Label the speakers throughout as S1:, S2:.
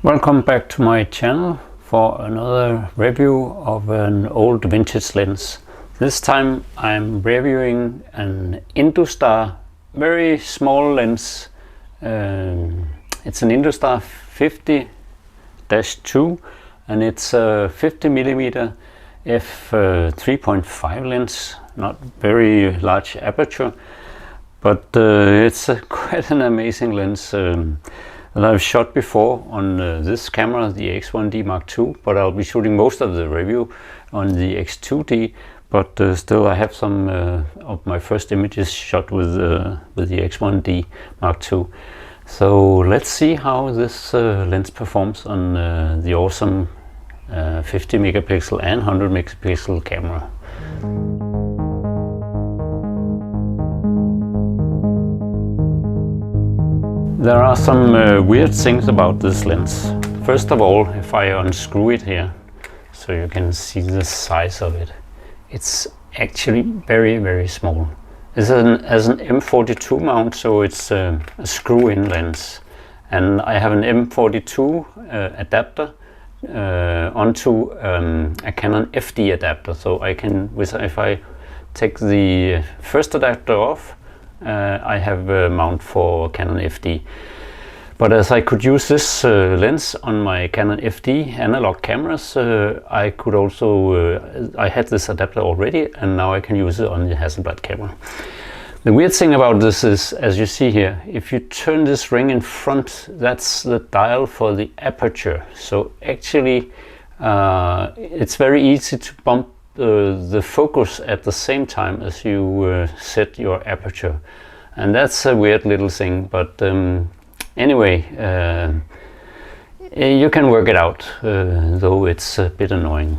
S1: Welcome back to my channel for another review of an old vintage lens. This time I'm reviewing an Industar very small lens. It's an Industar 50-2 and it's a 50mm f3.5 lens, not very large aperture, but it's quite an amazing lens that I've shot before on this camera, the X1D Mark II, but I'll be shooting most of the review on the X2D, but still I have some of my first images shot with the X1D Mark II. So let's see how this lens performs on the awesome 50 megapixel and 100 megapixel camera. There are some weird things about this lens. First of all, if I unscrew it here, so you can see the size of it, it's actually very small. It's as an M42 mount, so it's a screw-in lens, and I have an M42 adapter onto a Canon FD adapter, so I can, if I take the first adapter off, I have a mount for Canon FD. But as I could use this lens on my Canon FD analog cameras, I could also, I had this adapter already, and now I can use it on the Hasselblad camera. The weird thing about this is, as you see here, if you turn this ring in front, that's the dial for the aperture. So actually it's very easy to bump the focus at the same time as you set your aperture, and that's a weird little thing, but anyway, you can work it out, though it's a bit annoying.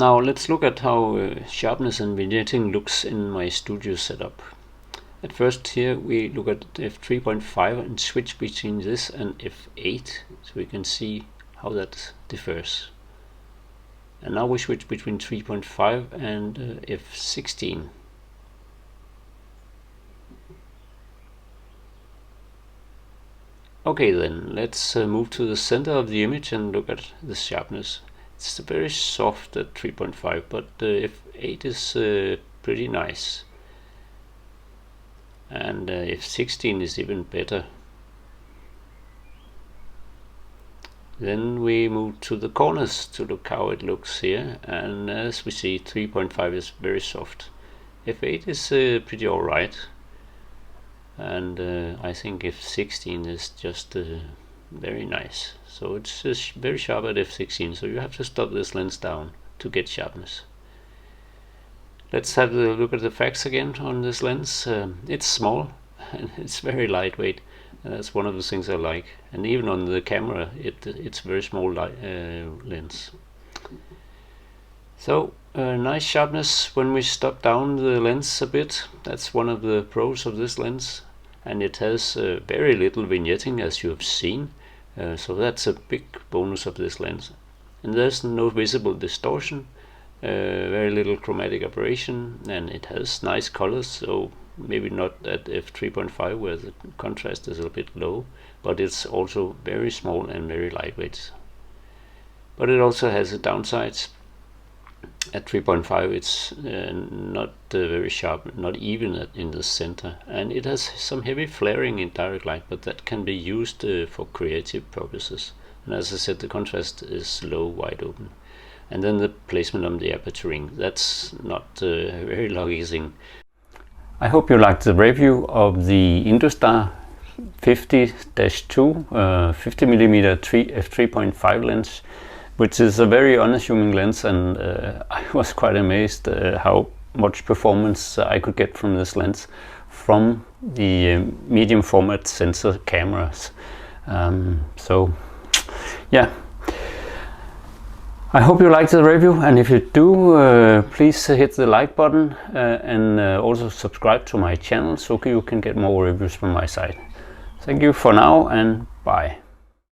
S1: Now let's look at how sharpness and vignetting looks in my studio setup. At first here we look at f3.5 and switch between this and f8 so we can see how that differs. And now we switch between 3.5 and f16. Okay, then let's move to the center of the image and look at the sharpness. It's very soft at 3.5, but f8 is pretty nice. And f16 is even better. Then we move to the corners to look how it looks here, and as we see 3.5 is very soft. f8 is pretty alright, and I think f16 is just very nice. So it's very sharp at f16, so you have to stop this lens down to get sharpness. Let's have a look at the facts again on this lens. It's small and it's very lightweight, and that's one of the things I like. And even on the camera it's very small lens. So nice sharpness when we stop down the lens a bit. That's one of the pros of this lens. And it has very little vignetting, as you have seen. So that's a big bonus of this lens. And there's no visible distortion. Very little chromatic aberration, and it has nice colors, so maybe not at f3.5 where the contrast is a bit low, but it's also very small and very lightweight. But it also has a downside. At 3.5 it's not very sharp, not even in the center, and it has some heavy flaring in direct light, but that can be used for creative purposes. And as I said, the contrast is low, wide open. And then the placement on the aperture ring, that's not a very lucky thing. I hope you liked the review of the Industar 50-2 50mm f3.5 lens, which is a very unassuming lens, and I was quite amazed how much performance I could get from this lens from the medium format sensor cameras. So yeah. I hope you liked the review, and if you do, please hit the like button and also subscribe to my channel so you can get more reviews from my side. Thank you for now, and bye.